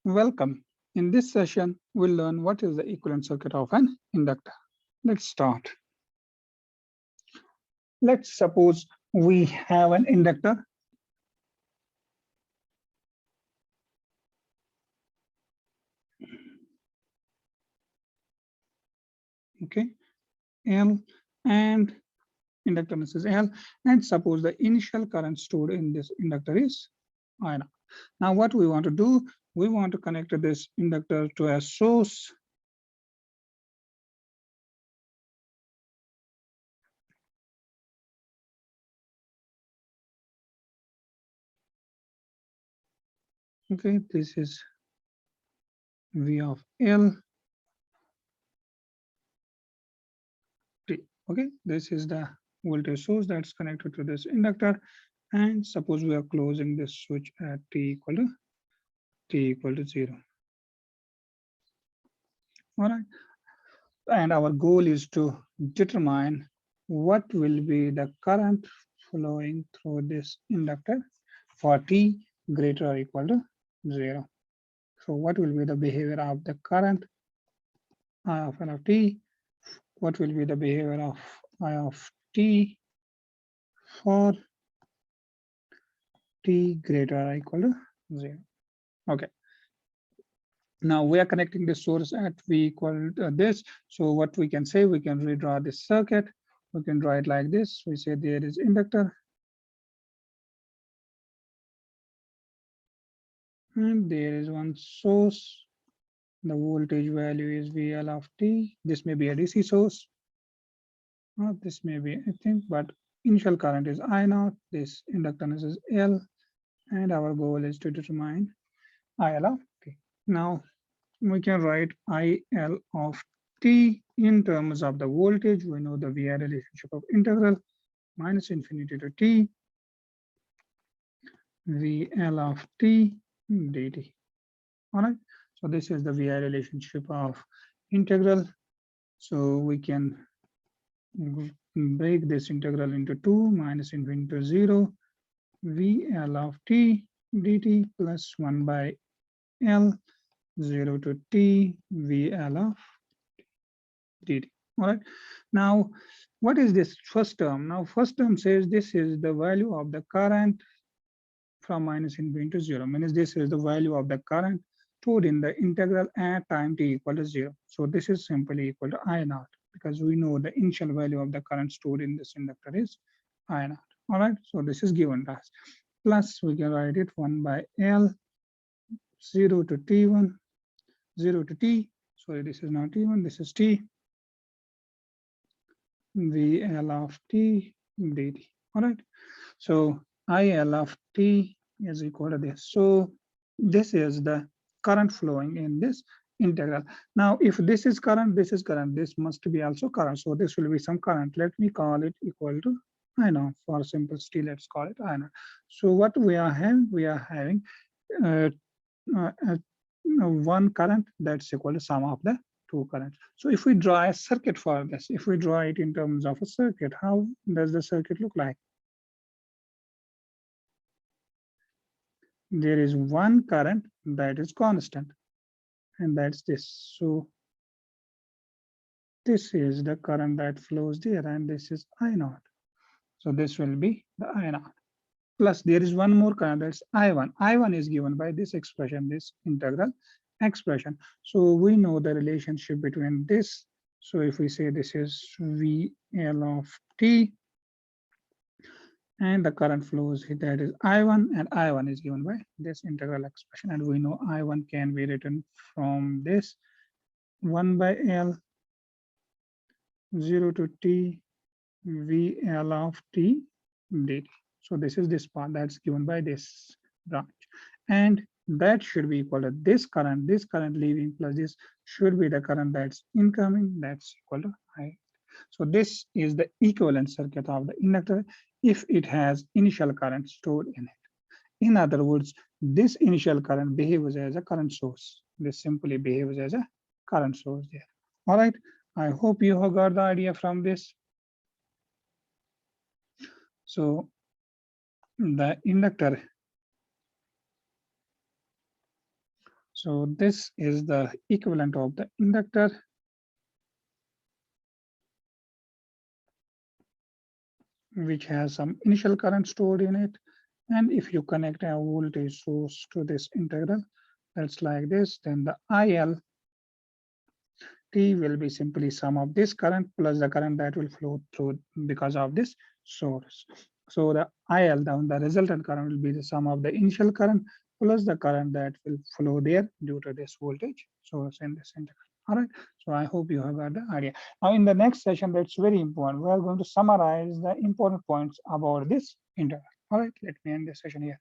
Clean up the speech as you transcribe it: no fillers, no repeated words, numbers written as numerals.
Welcome. In this session, we'll learn what is the equivalent circuit of an inductor. Let's start. Let's suppose we have an inductor. Okay, L, and inductance is L, and suppose the initial current stored in this inductor is I naught. Now what we want to do, we want to connect this inductor to a source. Okay, this is V of L T. Okay, this is the voltage source that's connected to this inductor. And suppose we are closing this switch at t equal to 0. All right. And our goal is to determine what will be the current flowing through this inductor for t greater or equal to 0. So what will be the behavior of the current I of L of t? What will be the behavior of I of t for t greater or equal to 0? Okay. Now we are connecting the source at V equal to this. So what we can say, we can redraw this circuit. We can draw it like this. We say there is inductor. And there is one source. The voltage value is VL of t. This may be a DC source. Or this may be anything, but initial current is I naught. This inductance is L. And our goal is to determine IL of t. Now we can write IL of t in terms of the voltage. We know the VI relationship of integral minus infinity to t VL of t dt. All right. So this is the VI relationship of integral. So we can break this integral into 2 minus infinity to 0 VL of t dt plus 1 by L 0 to t VL of dt. All right. Now, what is this first term? Now, first term says this is the value of the current from minus infinity to 0, means this is the value of the current stored in the integral at time t equal to 0. So this is simply equal to I naught, because we know the initial value of the current stored in this inductor is I naught. All right. So this is given to us. Plus we can write it 1 by L 0 to t1, 0 to t. Sorry, this is not t1, this is t. VL of t dt. All right. So IL of t is equal to this. So this is the current flowing in this integral. Now, if this is current, this must be also current. So this will be some current. Let me call it equal to I naught. For simplicity, let's call it I naught. So what we are having uh, uh, uh, one current that's equal to sum of the two currents. So if we draw a circuit for this, if we draw it in terms of a circuit, how does the circuit look like? There is one current that is constant, and that's this. So this is the current that flows there, and this is I naught. So this will be the I naught. Plus there is one more current, that's I1. I1 is given by this expression, this integral expression. So we know the relationship between this. So if we say this is VL of t, and the current flows, that is I1, and I1 is given by this integral expression. And we know I1 can be written from this 1 by L 0 to t VL of t dt. So this is this part that's given by this branch. And that should be equal to this current leaving plus this should be the current that's incoming, that's equal to I. So this is the equivalent circuit of the inductor if it has initial current stored in it. In other words, this initial current behaves as a current source. This simply behaves as a current source there. All right. I hope you have got the idea from this. So the inductor So this is the equivalent of the inductor, which has some initial current stored in it. And if you connect a voltage source to this integral, that's like this, then the IL T will be simply sum of this current plus the current that will flow through because of this source. So the IL down, the resultant current will be the sum of the initial current plus the current that will flow there due to this voltage source in this integral. All right. So I hope you have got the idea. Now in the next session, that's very important. We are going to summarize the important points about this integral. All right. Let me end this session here.